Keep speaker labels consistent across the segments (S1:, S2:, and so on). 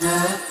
S1: Radhe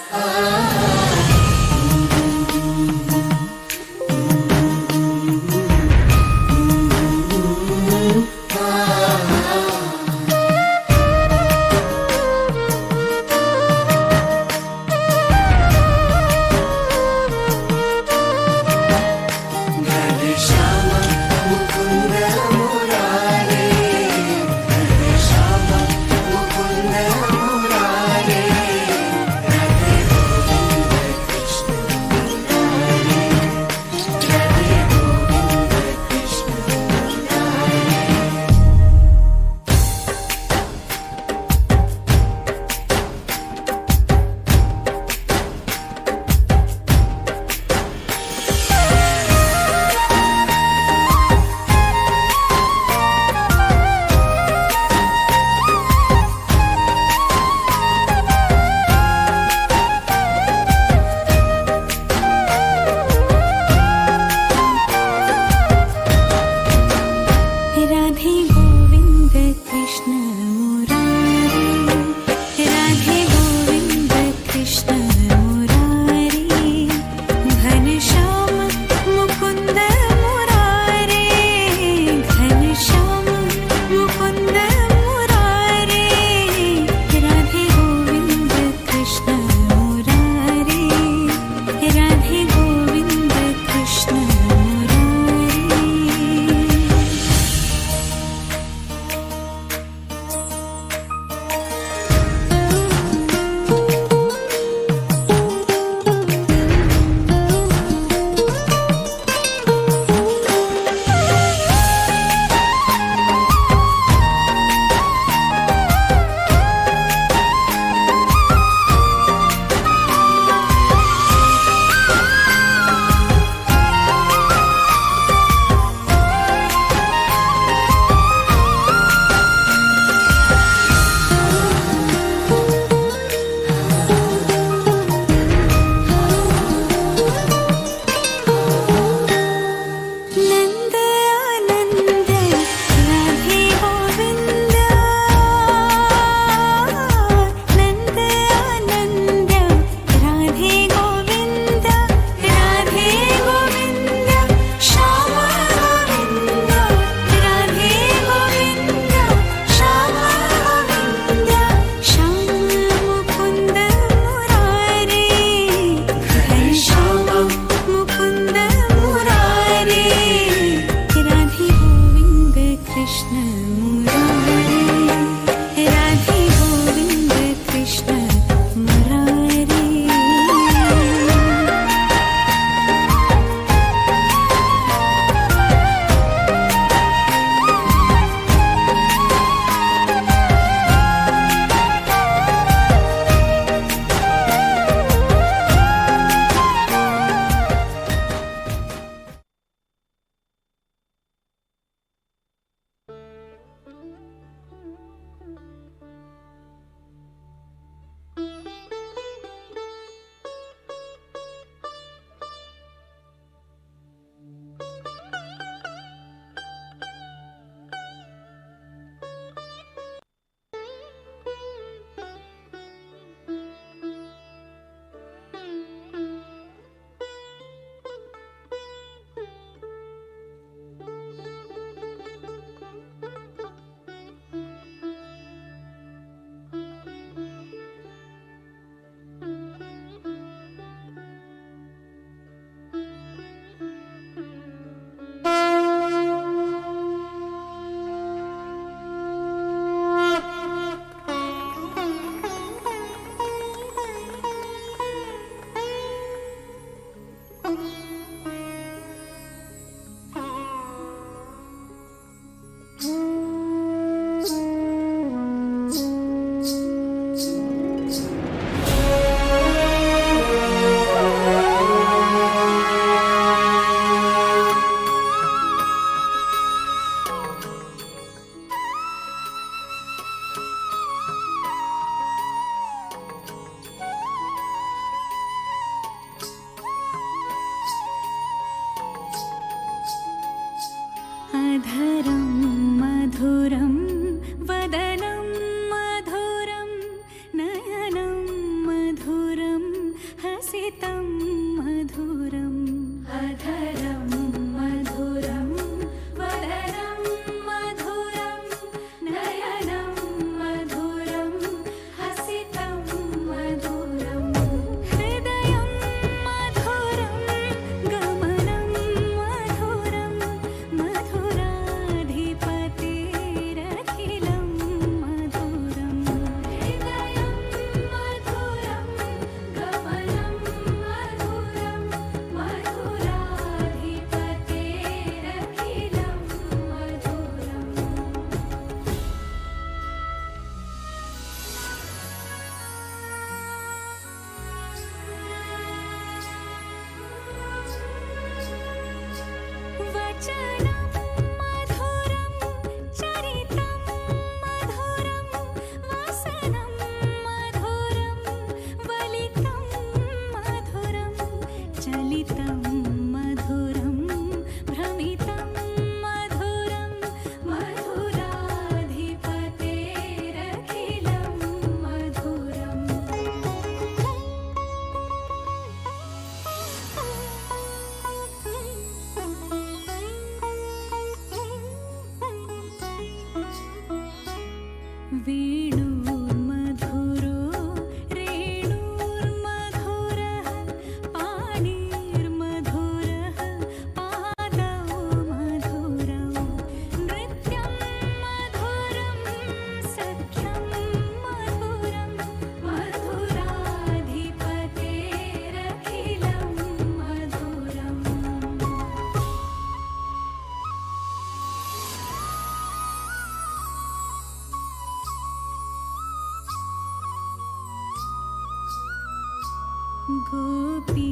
S1: गोपी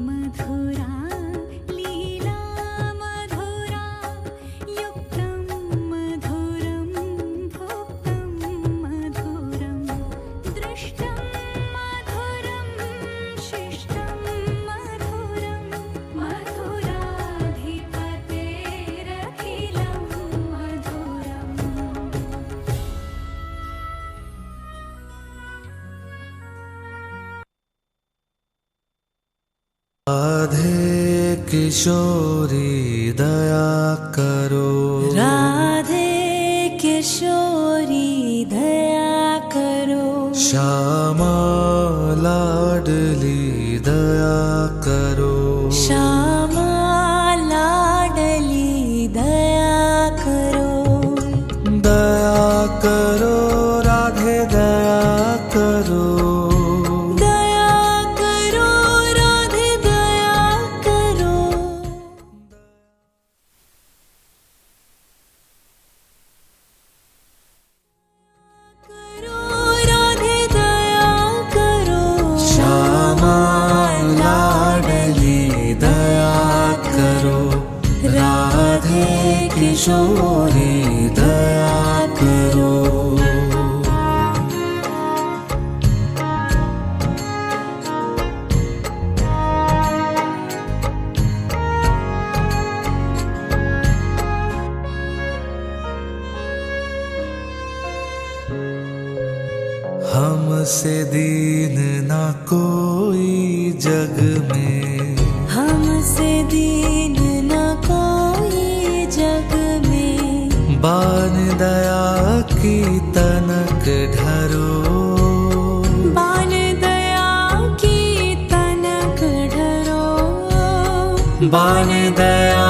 S1: मधुरा लीला मधुरा युक्तं मधुरं भुक्तं मधुरं दृष्टं मधुरं शिष्टं मधुरं मधुराधिपतेरखिलं मधुरम्।
S2: राधे किशोरी दया करो,
S1: राधे किशोरी दया करो,
S2: श्यामा लाडली दया करो,
S1: श्यामा लाडली दया करो,
S2: दया करो राधे दया करो, राधे किशोरी दया करो। हमसे दीन ना कोई जग में, हमसे दीन ना कोई जग में, बान दया की तनक ढरो, बान दया की तनक ढरो, बान दया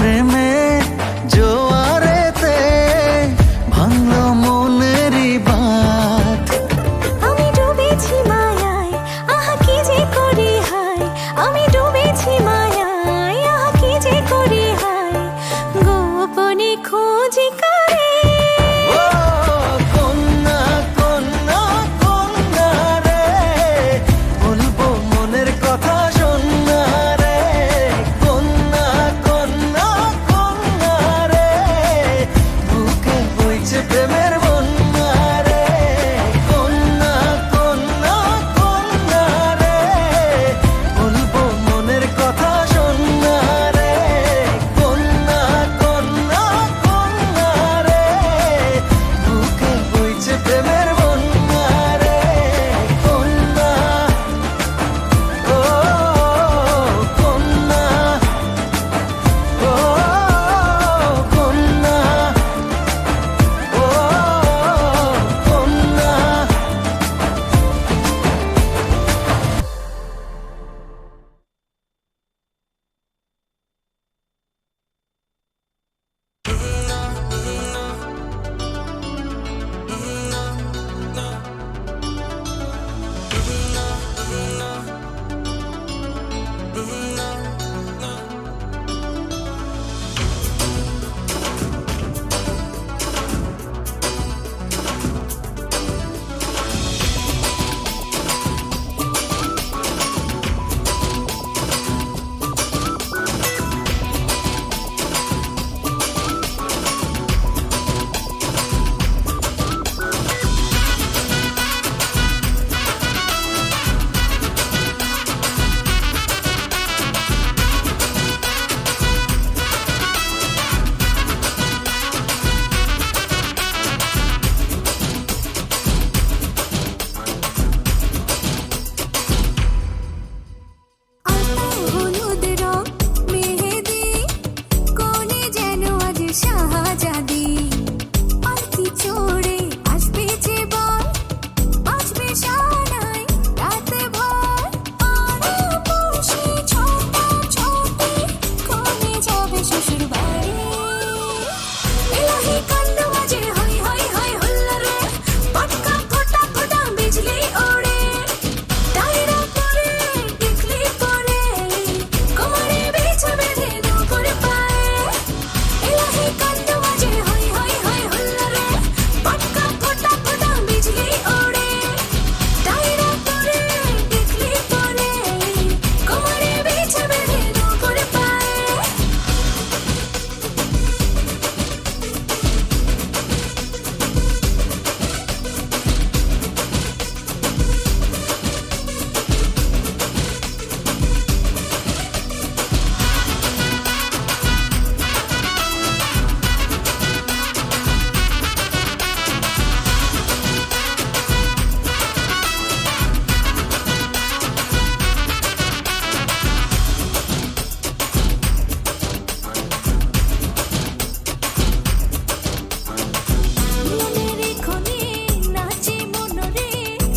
S2: প্রেমে জোয়ারেতে ভাঙলো মনেরই বাঁধ।
S1: আমি ডুবেছি মায়ায়, আহা কি যে করি হায়। আমি ডুবেছি মায়ায়, আহা কি যে করি হায়। গোপনে খোঁজি করে
S2: ও কন্যা কন্যা কন্যা রে, বলবো মনের কথা শোনা রে। কন্যা কন্যা কন্যা রে, বুকে বইছে প্রেমের বন্যা রে। কন্যা কন্যা কন্যা রে, বলবো মনের কথা শোনা রে। কন্যা কন্যা কন্যা রে, বুকে বইছে প্রেমের বন্যা রে। কন্যা ও কন্যা ও কন্যা ও কন্যা।
S1: হলুদ রং মেহেদি, কোণে যেন আজ শাহজাদি। পালকি চড়ে আসবে যে বর, বাজবে সানাই রাত ভর। আড়াপোষে ছোটাছুটি, কোণে যাবে শ্বশুর বাড়ি। এলাহি কান্ড বাজে হই হই হই হুল্লোড়ে, পটকা ফোটা ফোটা বিজলি ওড়ে। ডায়রা পরে টিকলি পরে, কোমরে বিছা বেঁধে নূপুর পায়ে। এলাহি কান্ড বাজে হই হই হই হুল্লোড়ে, পটকা ফোটা ফোটা বিজলি ওড়ে। ডায়রা পরে টিকলি পরে, কোমরে বিছা বেঁধে নূপুর পায়ে। মনের ক্ষণে নাচে মনরে,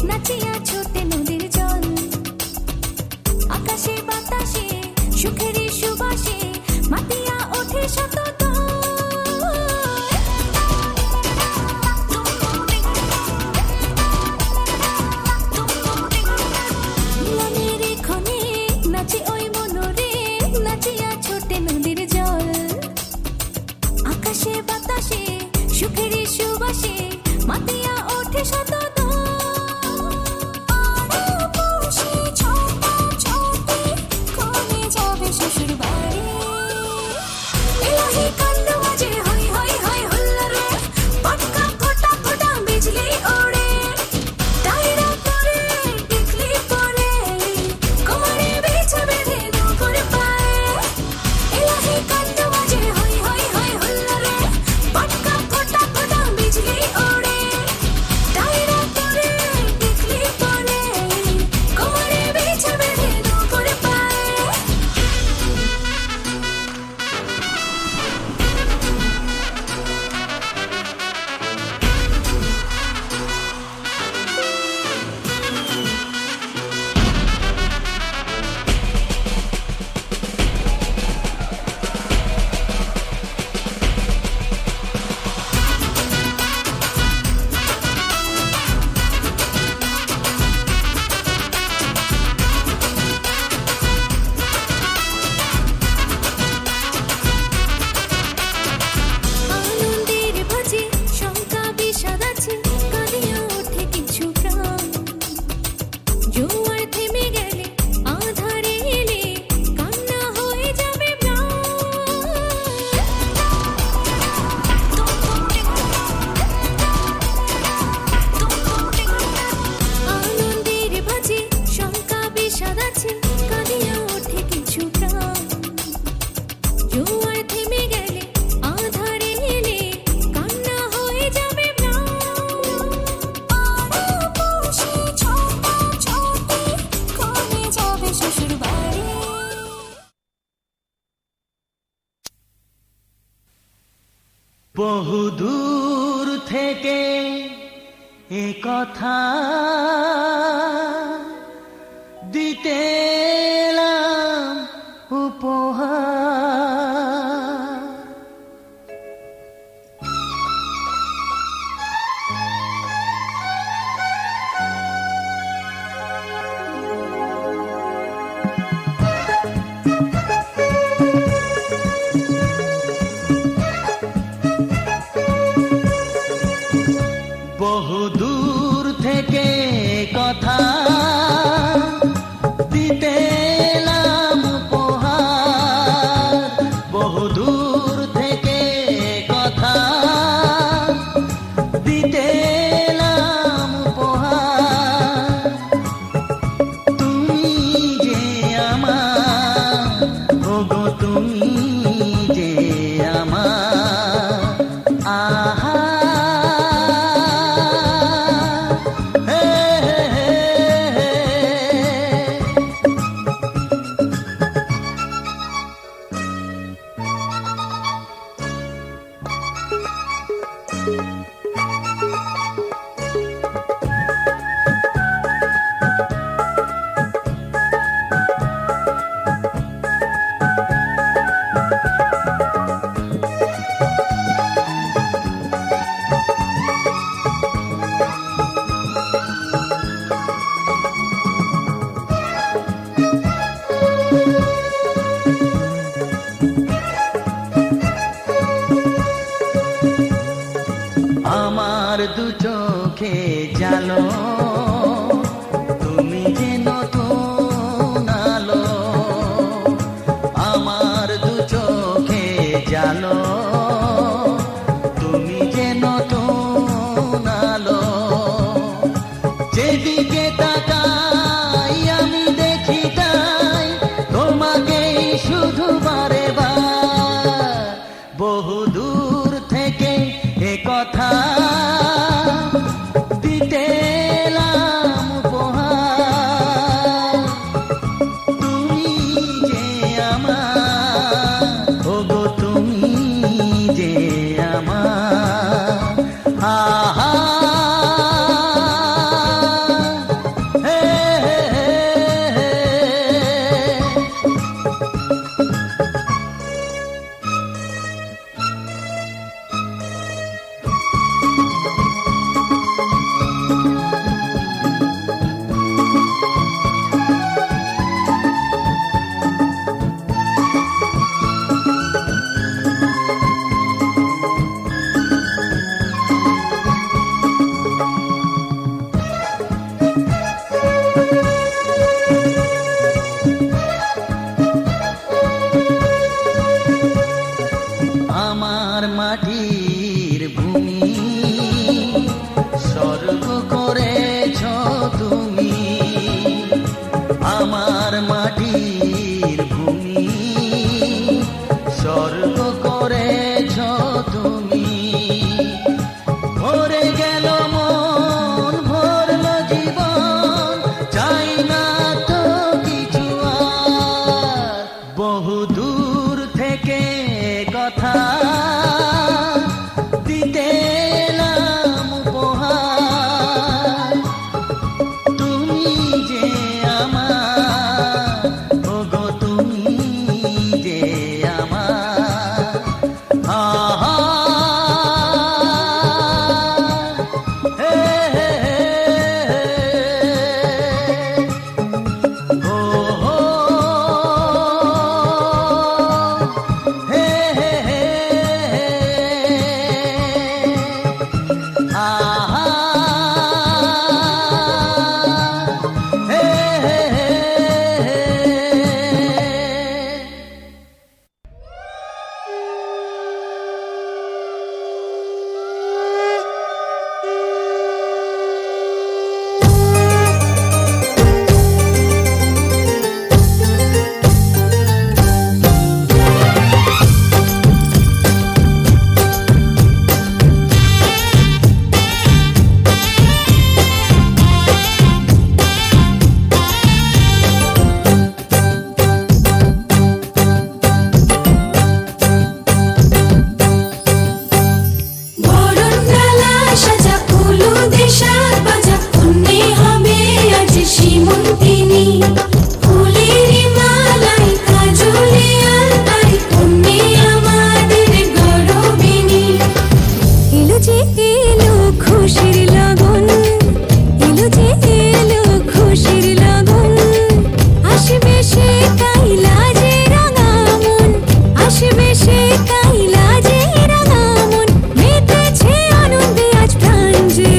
S1: নাচিয়া ছোটে নদীর জল। আকাশে বাতাসে সুখেরই সুবাসে, মাতিয়া ওঠে শত দল। মনের ক্ষণে নাচে ওই মনরে, নাচিয়া ছোটে নদীর জল। আকাশে বাতাসে সুখেরই সুবাসে, মাতিয়া ওঠে শত দল। আড়াপোষে ছোটাছুটি, কোণে যাবে শ্বশুর বাড়ি। এলাহি কান্ড বাজে হই হই হই হুল্লোড়ে, পটকা ফোটা ফোটা বিজলি ওড়ে। ডায়রা পরে টিকলি পরে, কোমরে বিছা বেঁধে নূপুর পায়ে। এলাহি কান্ড বাজে হই হই হই হুল্লোড়ে, পটকা ফোটা ফোটা বিজলি ওড়ে। ডায়রা
S2: বহুদূর থেকে এ কথা দিতে এলাম উপহার। বহুদূর থেকে কথা দিতে এলাম উপহার। বহুদূর থেকে কথা দিতে এলাম উপহার। তুমি যে আমার, ওগো তুমি যে আমার, আহা আমার দু চোখে জালো, তুমি যে নতুন আলো। আমার দু চোখে জালো, তুমি যে নতুন আলো। যেদিকে তাকাই আমি দেখি তাই তোমাকেই শুধু বারে বার। বহুদূর থেকে এ কথা দিতে এলাম উপহার। তুমি যে আমার, ওগো তুমি যে আমার, আহা হে হে হে হে। আমার মাটির ভূমি স্বর্গ করেছ তুমি। আমার মাটির ভূমি স্বর্গ করেছ তুমি। ভরে গেল মন, ভরল জীবন, চাই না তো কিছু আর। বহুদূর থেকে কথা দিতে এলাম উপহার। তুমি যে আমার, ওগো তুমি যে আমার, আহা হে হে হে হে। ও হো হে হে হে
S1: তাই লাজে রাঙা মন মেতেছে আনন্দে আজ প্রাণ যে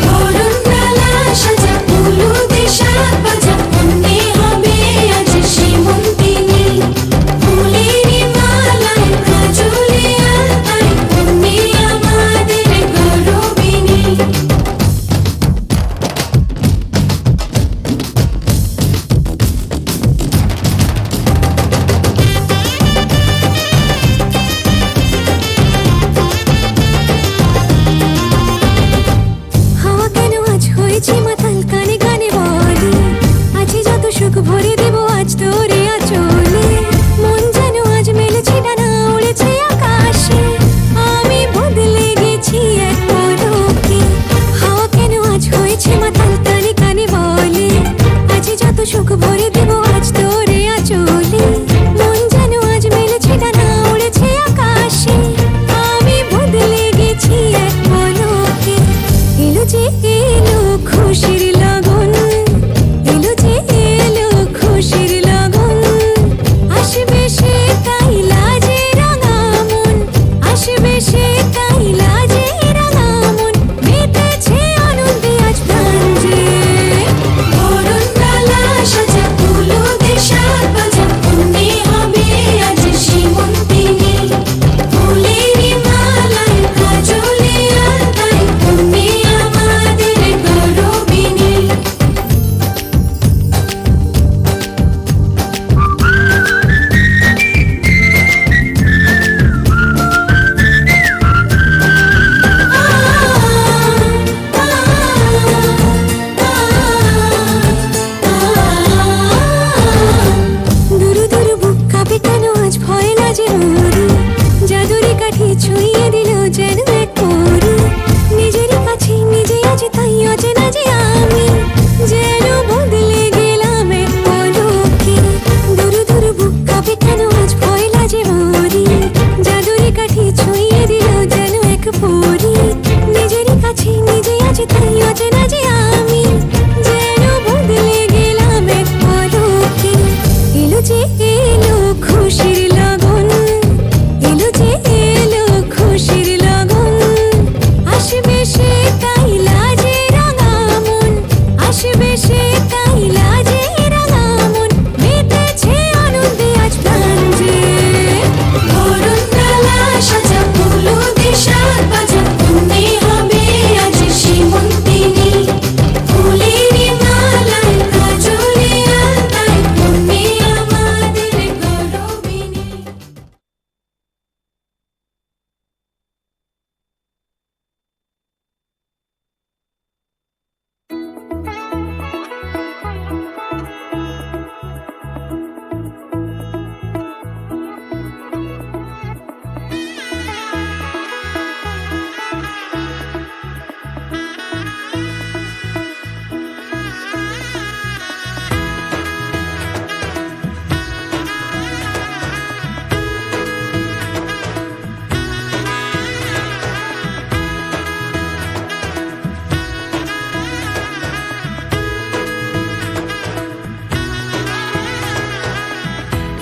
S1: বরণডালা সাজা হলুদে শাক ভাজা অন্যে হবে আজ সীমন্তিনী ফুলেরই মালায় কাজলে আলতায় অন্যে আমাদের গৌরবিনী হাওয়া কেন আজ হয়েছে মাতাল কানে কানে বলে আছে যত সুখ ভরে দেব আজ তোরে আঁচলে মন যেন আজ মেলেছে ডানা উড়েছে আকাশে আমি বদলে গেছি এক পলকে হাওয়া কেন আজ হয়েছে মাতাল কানে কানে বলে আছে যত সুখ ভরে দেব আজ তোরে আঁচলে মন যেন আজ মেলেছে ডানা উড়েছে আকাশে আমি বদলে গেছি এক পলকে এলো যে এলো খুশির লগন এলো যে এলো খুশির লগন আসবে সে তাই লাজে রাঙা মন আসবে সে তাই লাজে রাঙা মন মেতেছে আনন্দে আজ প্রাণ যে বরণডালা সাজা হলুদে শাক ভাজা অন্যে হবে আজ সীমন্তিনী ফুলেরই মালায় কাজলে আলতায় অন্যে আমাদের গৌরবিনী দুরু দুরু বুক কাঁপে কেন আজ ভয় লাজে মরি জাদুরি কাঠি ছুঁয়ে দিল যেন এক পরি নিজেরই কাছে নিজে আজ তাই অচেনা যে আমি যেন বদলে গেলাম এক পলকে দুরু দুরু বুক কাঁপে কেন আজ ভয় লাজে মরি জাদুরি কাঠি ছুঁয়ে দিল যেন এক পরি নিজেরই কাছে নিজে আজ তাই অচেনা যে আমি যেন বদলে গেলাম এক পলকে এলো যে এলো খুশির লগন এলো যে এলো খুশির লগন আসবে সে তাই লাজে রাঙা মন আসবে সে তাই লাজে রাঙা মন মেতেছে আনন্দে আজ প্রাণ যে বরণডালা সাজা হলুদে শাক ভাজা অন্যে হবে আজ সীমন্তিনী ফুলেরই মালায় কাজলে আলতায় অন্যে আমাদের গৌরবিনী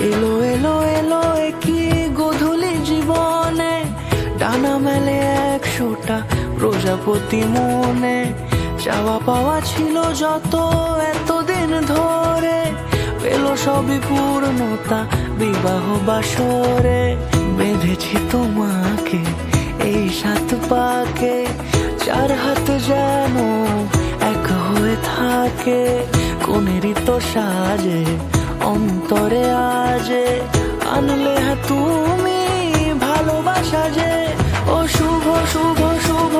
S3: এলো এলো এলো কি গোধূলি জীবনে ডানা মেলে 100টা প্রজাপতি মনে চাওয়া পাওয়া ছিল যত এতদিন ধরে পেল সবই পূর্ণতা বিবাহ বাসরে বেঁধেছি তোমাকে এই 7 পাকে 4 হাত যেন এক হয়ে থাকে কোনেরই তো সাজে অন্তরে আজে আনলে তুমি ভালোবাসা যে ও শুভ শুভ শুভ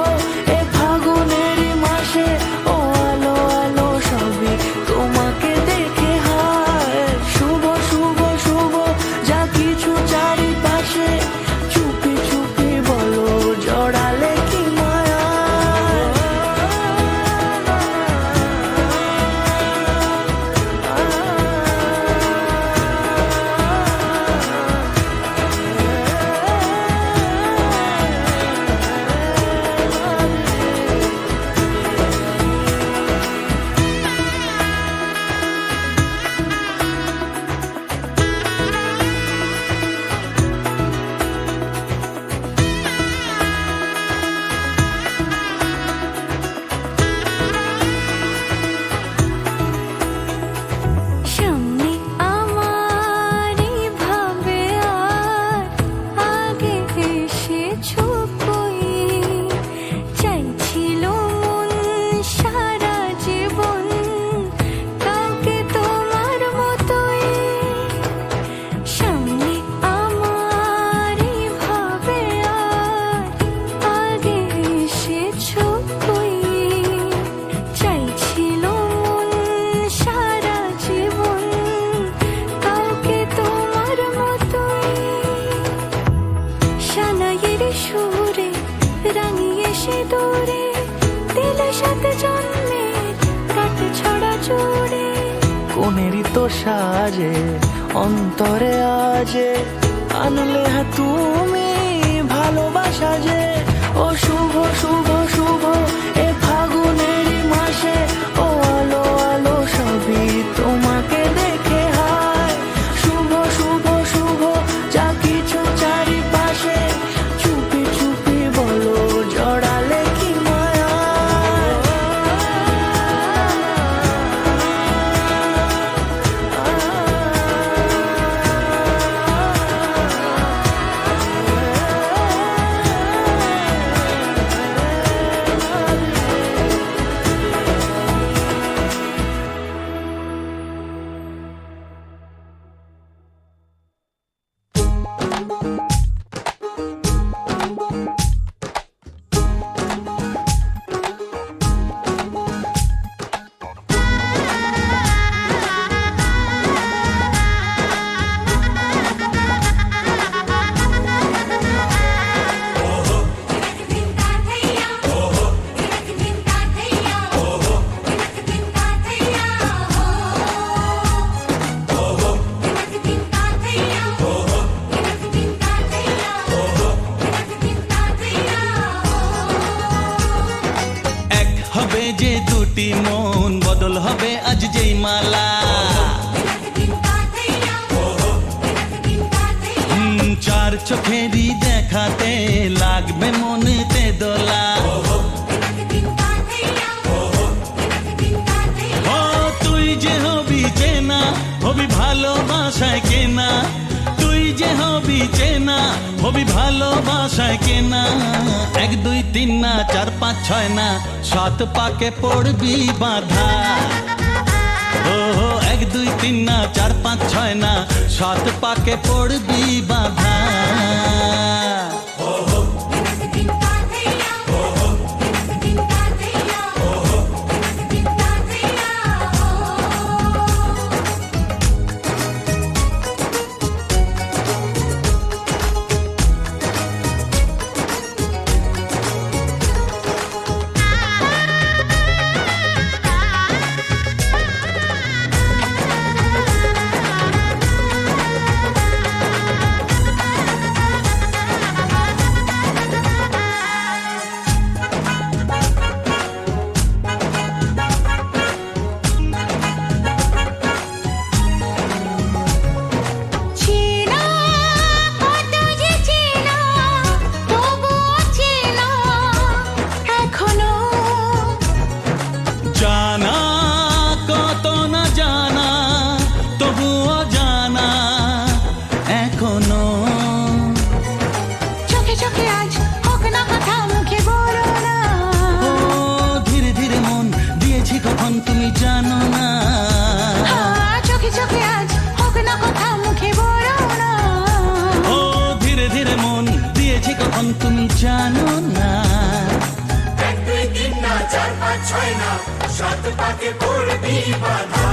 S3: এ ফাগুনেরই মাসে ও আলো আলো সবই তোমাকে দেখে হায় শুভ শুভ শুভ যা কিছু চারিপাশে চুপি চুপি বলো জড়ালে কি মায়া
S1: সিঁদুরে দিলে সাথে জন্মের কাট ছড়া জুড়ে
S3: কোনেরই তো সাজে অন্তরে আজে আনলে হ্যাঁ তুমি ভালোবাসা যে ও শুভ শুভ শুভ এ ফাগুনেরই মাসে ও আলো আলো সবই তোমাকে দেখে হায় শুভ শুভ শুভ যা কিছু চারিপাশে চুপি চুপি বলো জড়ালে কি মায়া
S2: হবে যে দুটি মন বদল হবে আজ যেই মালা চার চোখেরই দেখাতে লাগবে মনেতে দোলা ও তুই যে হবি চেনা হবি ভালোবাসায় কেনা তুই যে হবি চেনা হবি ভালোবাসায় কেনা 1 2 3 না 4 5 6 না 7 পাকে পড়বি বাধা ও 1 2 3 না 4 5 6 না 7 পাকে পড়বি বাধা তুমি জানো না
S1: চোখে চোখে আজ হোক না কথা মুখে বলো না
S2: ও ধীরে ধীরে মন দিয়েছি কখন তুমি জানো না
S4: 1 2 3 না 4 5 6 না 7 পাকে পড়বি বাধা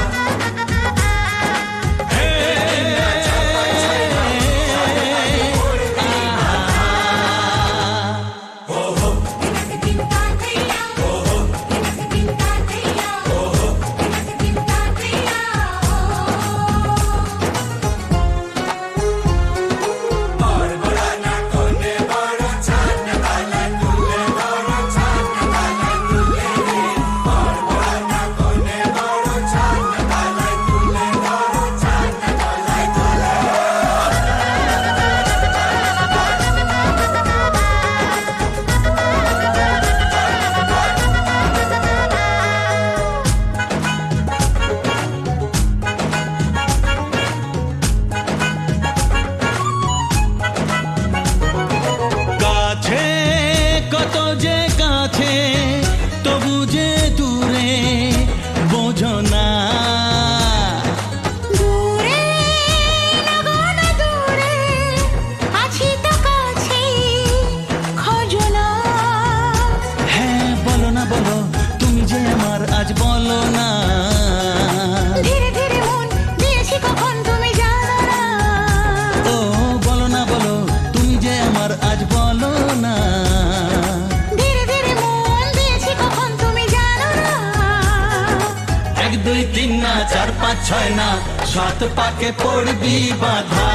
S2: ছয় না, 7 পাকে পড়বি বাধা।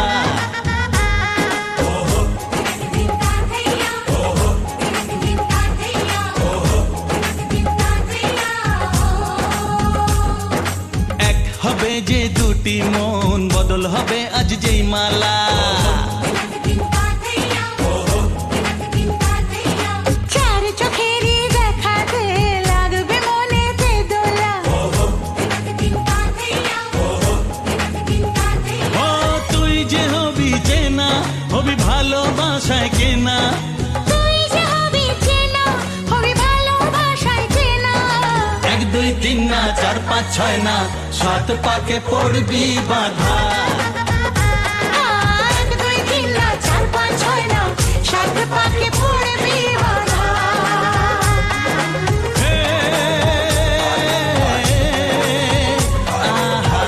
S2: এক হবে যে দুটি মন, বদল হবে আজ যেই মালা।
S1: চার চোখেরই দেখাতে লাগবে মনেতে দোলা।
S2: ও তুই যে হবি চেনা, হবি ভালোবাসায় কেনা।
S1: তুই যে হবি চেনা, হবি ভালোবাসায় চেনা।
S2: 1 2 3 না, 4 5 6 না, 7 পাকে পড়বি বাধা।
S1: 1 2 3 না, 4 5 6 না, 7 পাকে পড়বি বাধা।
S2: হে, আহা,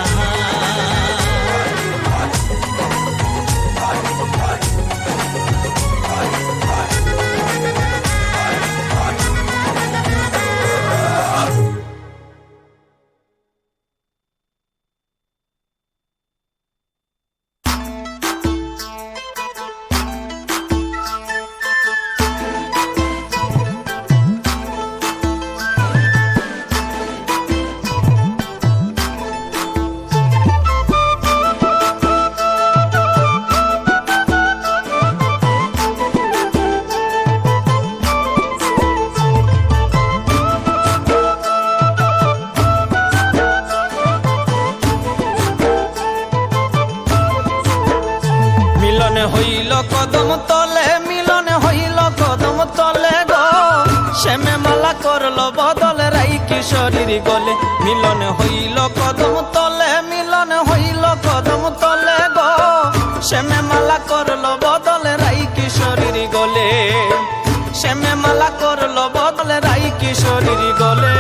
S3: মিলন হইল কদম তলে, মিলন হইল কদম তলে গো, শ্যামে মালা করলো বদল রাই কিশোরীর গলে। মিলন হইল কদম তলে, মিলন হইল কদম তলে গো, শ্যামে মালা করলো বদল রাই কিশোরীর গলে। শ্যামে মালা করলো বদল রাই কিশোরীর গলে।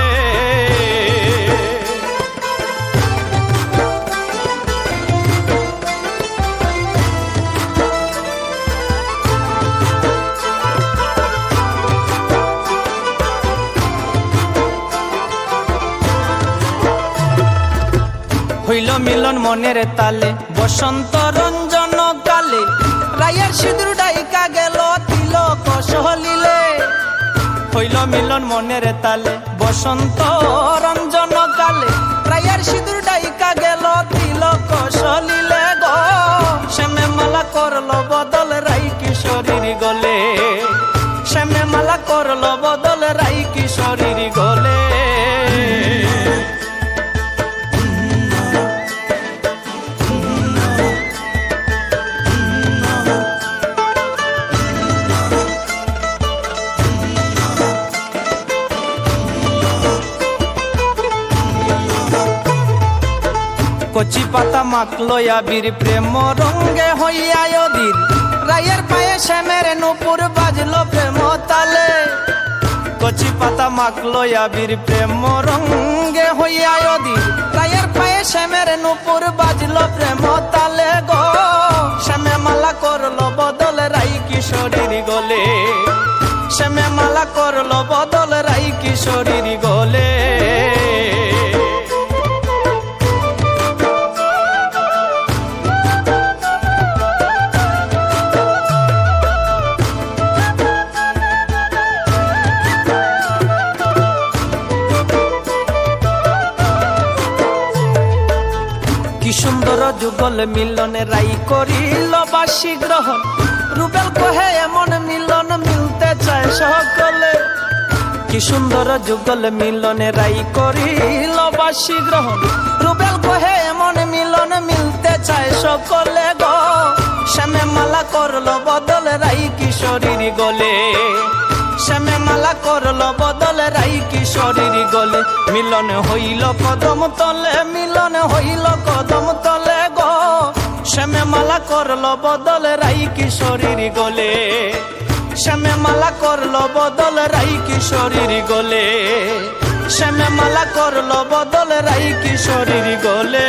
S3: হইল মিলন মনের তালে, বসন্ত রঞ্জন কালে, রায়ের সিঁদুর ডাইকা গেল তিলক সহলিলে। হইল মিলন মনের তালে, বসন্ত রঞ্জন কালে, রায়ের সিঁদুর ডাইকা গেল তিলক সহলিলে গো, শ্যামে মালা করলো বদল রাই কিশোরীর গলে। শ্যামে মালা করলো বদল রাই কিশোরীর গলে। কচি পাতা মাখলো আবির, প্রেম রঙ্গে হইয়া অধীর, রায়ের পায়ে শ্যামের নূপুর বাজলো প্রেম তালে। কচি পাতা মাখলো আবির, প্রেম রঙ্গে হইয়া অধীর, রায়ের পায়ে শ্যামের নূপুর বাজলো প্রেম তালে গো, শ্যামে মালা করলো বদল রাই কিশোরীর গলে। শ্যামে মালা করলো বদল রাই কিশোরীর গলে। সুন্দর যুগল মিলনে রাই করিল বাসি গ্রহণ, রুবেল কহে এমন মিলন মিলতে চায় সকলে। কি সুন্দর যুগল মিলনে রাই করিল বাসি গ্রহণ, রুবেল কহে এমন মিলন মিলতে চায় সকলে গো, শ্যামে মালা করলো বদল রাই কিশোরীর গলে। শ্যামে মালা করলো বদল রাই কিশোরীর গলে। মিলন হইল কদম তলে, মিলন হইল কদম তলে গো, শ্যামে মালা করলো বদল রাই কিশোরীর গলে। শ্যামে মালা করলো বদল রাই কিশোরীর গলে। শ্যামে মালা করলো বদল রাই কিশোরীর গলে।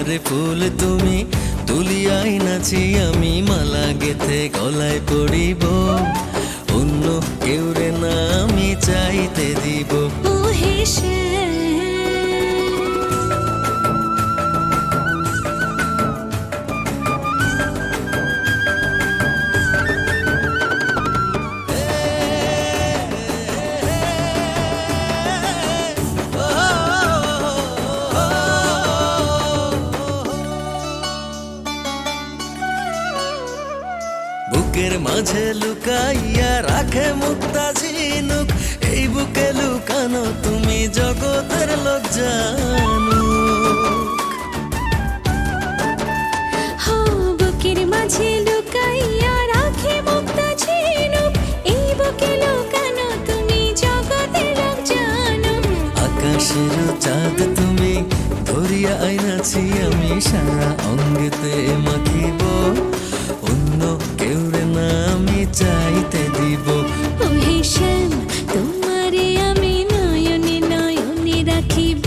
S5: হাজারে ফুল তুমি তুলিয়াই নাচি আমি মালা গেথে গলায় পড়িব অন্য কেউ রে না আমি চাইতে দিব
S1: ও হেসে
S5: বুকের মাঝে লুকাইয়া রাখে মুক্তা ঝিনুক এই বুকে লুকানো তুমি জগতের লোক জানো
S1: বুকের মাঝে লুকাইয়া রাখে মুক্তা ঝিনুক এই বুকে লুকানো তুমি জগতের লোক জানো
S5: আকাশের চাঁদ তুমি ধরিয়া আইনাছি আমি সারা অঙ্গেতে মাখিব অন্য কেউ রে না আমি চাইতে দিব
S1: ও হেসেম তোমারে আমি নয়নে নয়নে রাখিব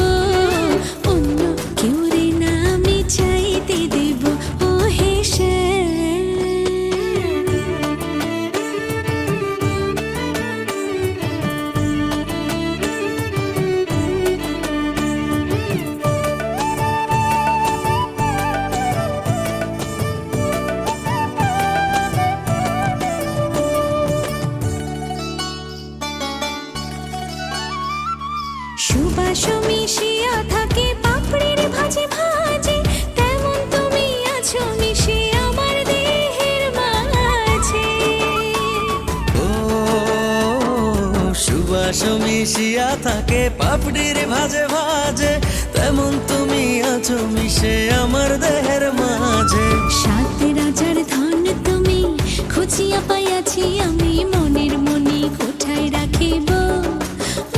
S1: অন্য কেউ রে না আমি চাইতে দেব ও হেসেম সুবাস মিশিয়া থাকে পাপড়ির ভাজে ভাজে তেমন তুমি আছো মিশে আমার দেহের মাঝে
S5: ও সুবাস মিশিয়া থাকে পাপড়ির ভাজে ভাজে তেমন তুমি আছো মিশে আমার দেহের মাঝে
S1: সাত রাজার ধন তুমি খুঁজিয়া পাইয়াছি আমি মনের মনি কোঠায় রাখিব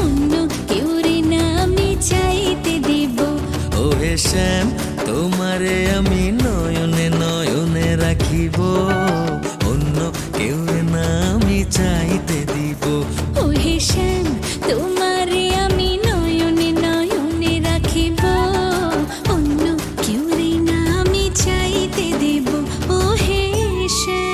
S1: অন্য কেউ রে না আমি চাইতে দেব
S5: ও হে শ্যাম তোমারে আমি নয়নে নয়নে রাখিব অন্য কেউ না আমি চাইতে দিব
S1: ও হে শ্যাম তোমারে আমি নয়নে নয়নে রাখিব অন্য কেউ রে না আমি চাইতে দেব ও হে শ্যাম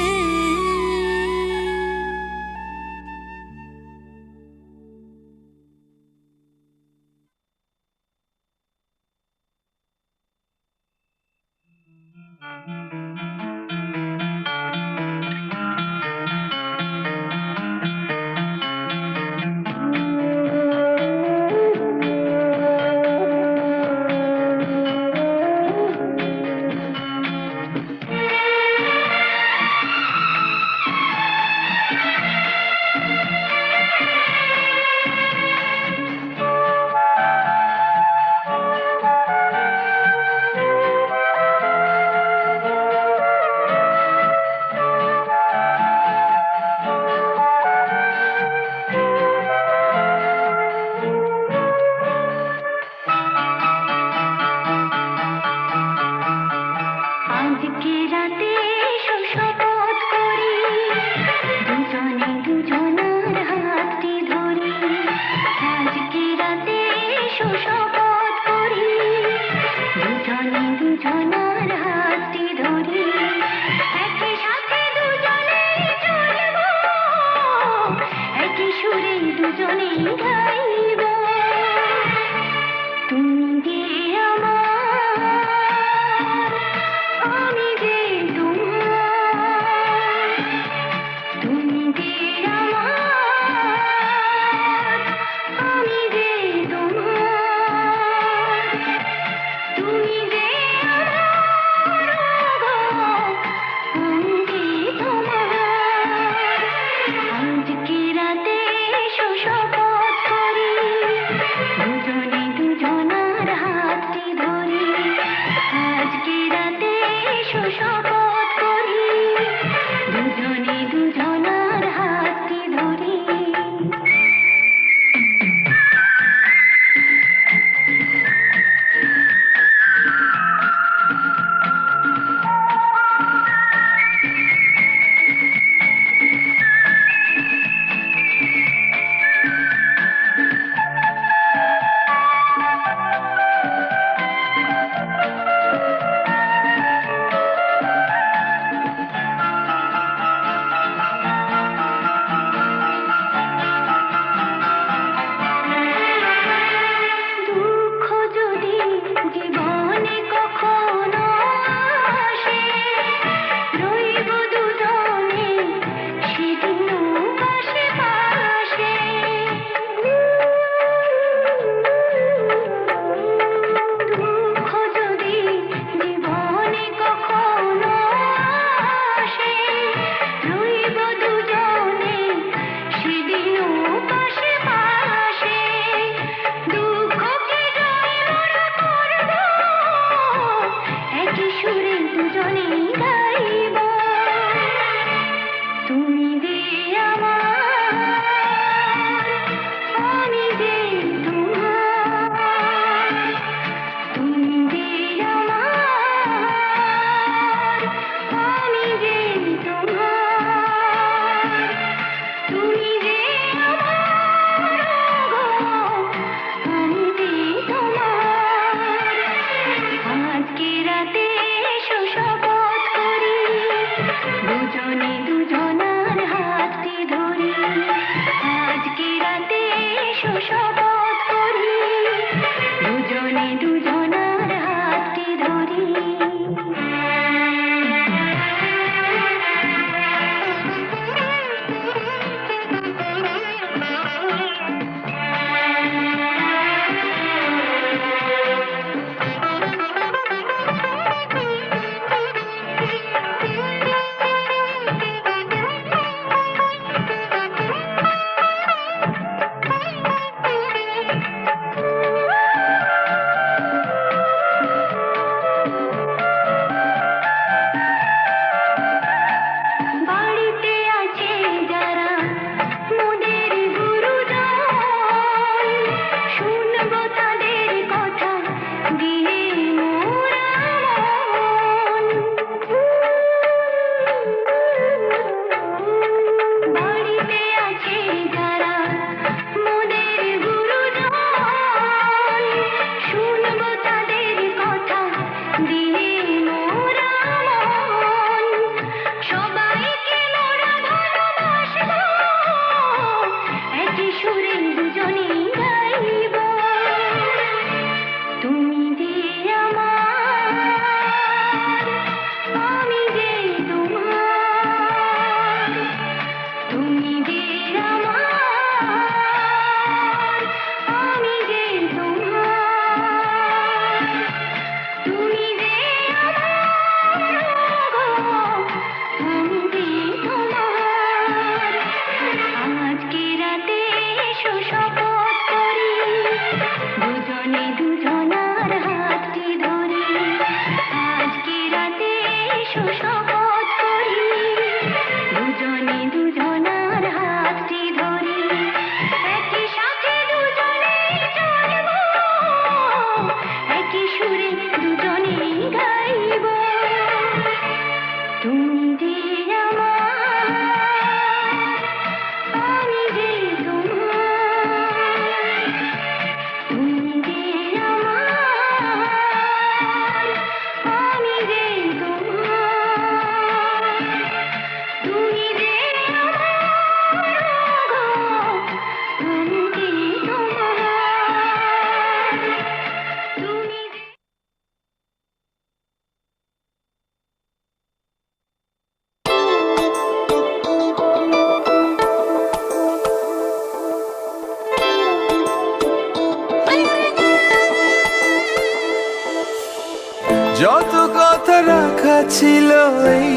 S6: যত কথা রাখা ছিল এই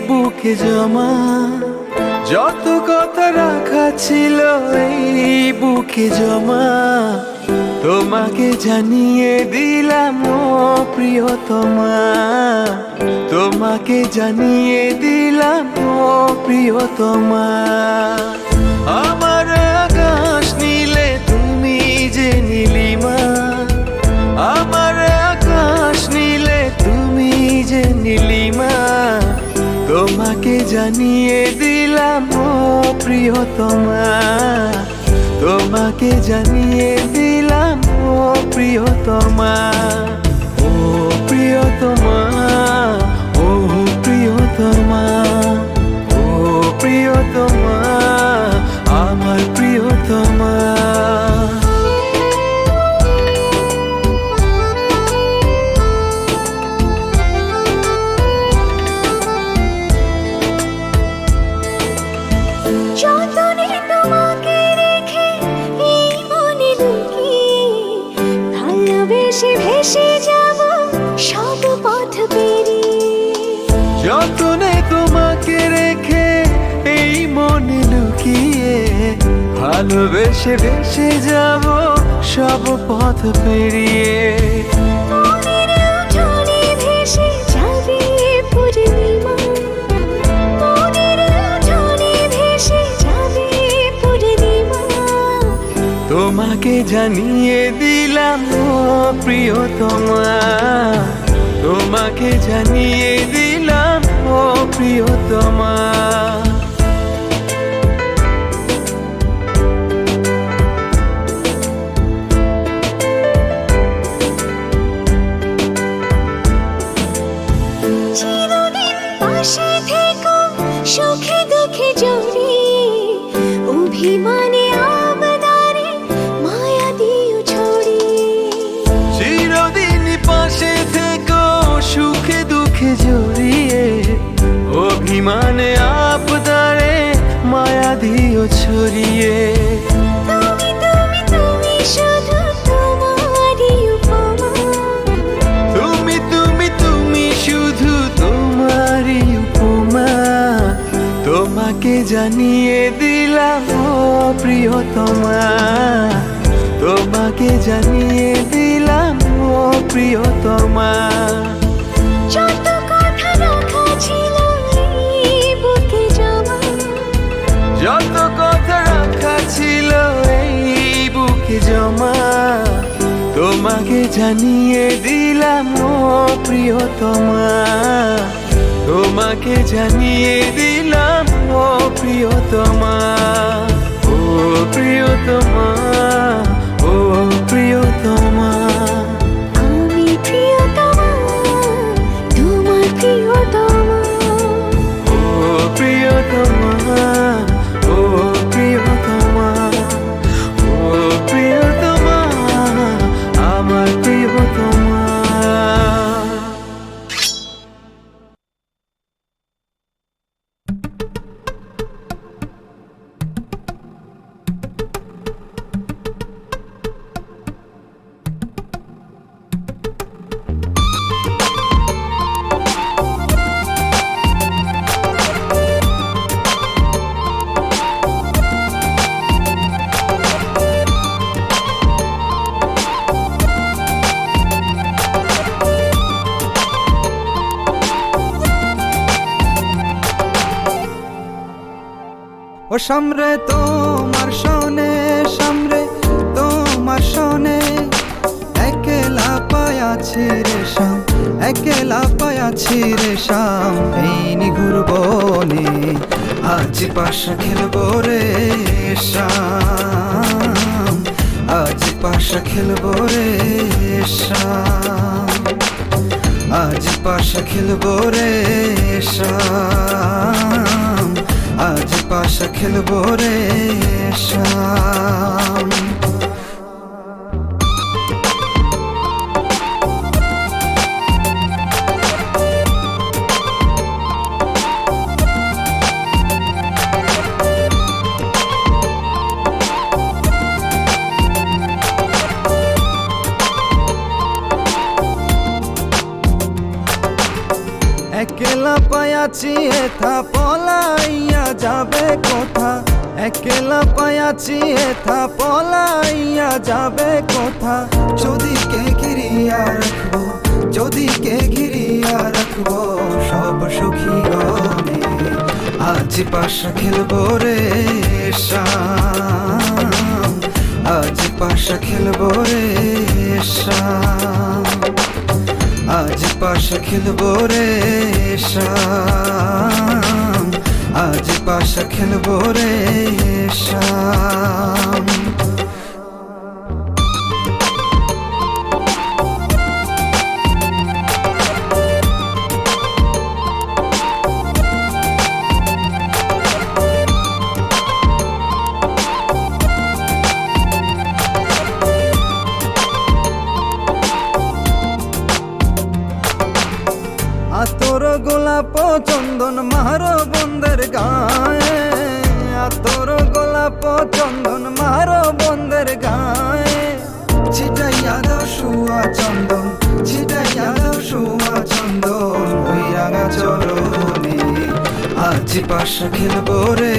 S6: বুকে জমা, যত কথা রাখা ছিল এই বুকে জমা, তোমাকে জানিয়ে দিলাম ও প্রিয়তমা, তোমাকে জানিয়ে দিলাম ও প্রিয়তমা। আমার আকাশ নীলে তুমি যে নীলিমা, আমার আকাশ নীলে তুমি যে নীলিমা, তোমাকে জানিয়ে দিলাম ও প্রিয়তমা, তোমাকে জানিয়ে দিলাম ও প্রিয়তমা, ও প্রিয়তমা, ও প্রিয়তমা, ও প্রিয়তমা, আমার প্রিয়তমা।
S1: যতনে তোমাকে রেখে এই মনে লুকিয়ে, ভালোবেসে ভেসে যাব সব পথ পেরিয়ে।
S6: যতনে তোমাকে রেখে এই মনে লুকিয়ে, ভালোবেসে ভেসে যাব সব পথ পেরিয়ে।
S1: মনের উঠোনে ভেসে যাবে পূর্ণিমা, মনের উঠোনে ভেসে যাবে পূর্ণিমা,
S6: তোমাকে জানিয়ে দিলাম ও প্রিয়তমা, তোমাকে জানিয়ে দিলাম ও প্রিয়তমা।
S1: চিরদিন পাশে থেকো সুখে দুঃখে জড়িয়ে, অভিমানে আবদারে মায়া দিও ছড়িয়ে।
S6: চিরদিন পাশে থেকো সুখে দুঃখে জড়িয়ে, অভিমানে আপদারে মায়া দিও ছড়িয়ে।
S1: তুমি তুমি তুমি শুধু তোমারই উপমা,
S6: তুমি তুমি তুমি শুধু তোমারই উপমা, তোমাকে জানিয়ে দিলাম ও প্রিয়তমা, তোমাকে জানিয়ে দিলাম ও প্রিয়তমা।
S1: যত কথা রাখা ছিল এই বুকে জমা,
S6: যত কথা রাখা ছিল এই বুকে জমা, তোমাকে জানিয়ে দিলাম ও প্রিয়তমা, তোমাকে জানিয়ে দিলাম ও প্রিয়তমা, ও প্রিয়তমা, ও প্রিয়তমা।
S1: আমি প্রিয়তমা, তোমার প্রিয়তমা।
S6: ও প্রিয়তমা, ও প্রিয়তমা, ও প্রিয়তমা, আমার প্রিয়তমা।
S7: ও সামরে তোমার শোনে, সামরে তোমার শোনে, একলা পায়াছি রে শাম, একলা পায়াছি রে শাম, এই নিঘুর বনে আজ পাশা খেলবো রে শাম, আজ পাশা খেলবো রে শাম, আজ পাশা খেলবো রে শাম, আজ পাশা খেলবো রে শাম। একলা পায়াছি এথা পলাইয়া যাবে কোথা, একলা পায়াছি এথা পলাইয়া যাবে কোথা। যদি কে ঘিরিয়া রাখবো, যদি কে ঘিরিয়া রাখবো সব সুখী গনে, আজ পাশা খেলবো রে শাম, আজ পাশা খেলবো রে শাম, আজ পাশা খেলবো রে শাম, আজ পাশা খেলবো রে শাম। আতর গোলাপ চন্দন মারো বন্ধের গায়ে, আতর গোলাপ চন্দন মারো বন্ধের গায়ে, ছিটাইয়া দাও শুয়া চন্দন, ছিটাইয়া দাও শুয়া চন্দন ওই রাঙা চরণে, আজ পাশা খেলবো রে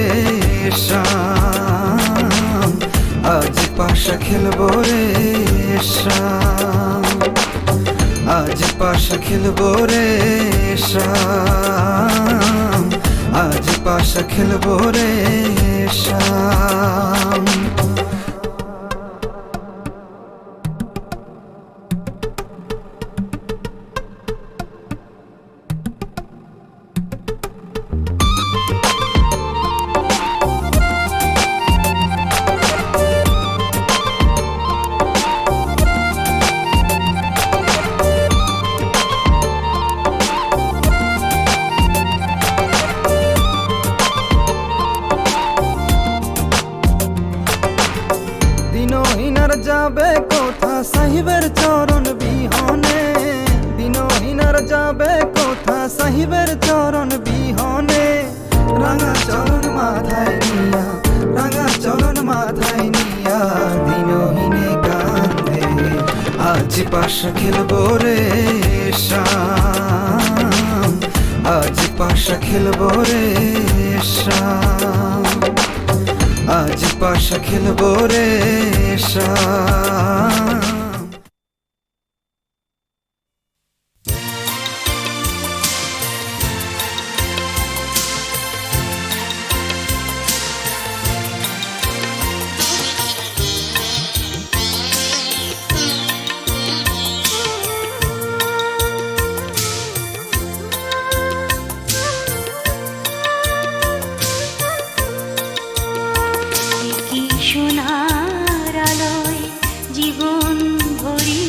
S7: শাম, আজ পাশা খেলবো রে শাম, আজ পাশা খেলবো রে শাম, আজ পাশা খেলবো রে শাম। দিনহীনার যাবে কোথা সাহিবের চরণ বিহনে, দিনহীনার যাবে কোথা সাহিবের চরণ বিহনে, রাঙা চরণ মাথায় নিয়া, রাঙা চরণ মাথায় নিয়া দিনহীনে কান্দে, আজ পাশা খেলবো রে শাম, আজ পাশা খেলবো রে শাম, আজ পাশা খেলবো রে শাম।
S1: কি সোনার আলোয় জীবন ভরি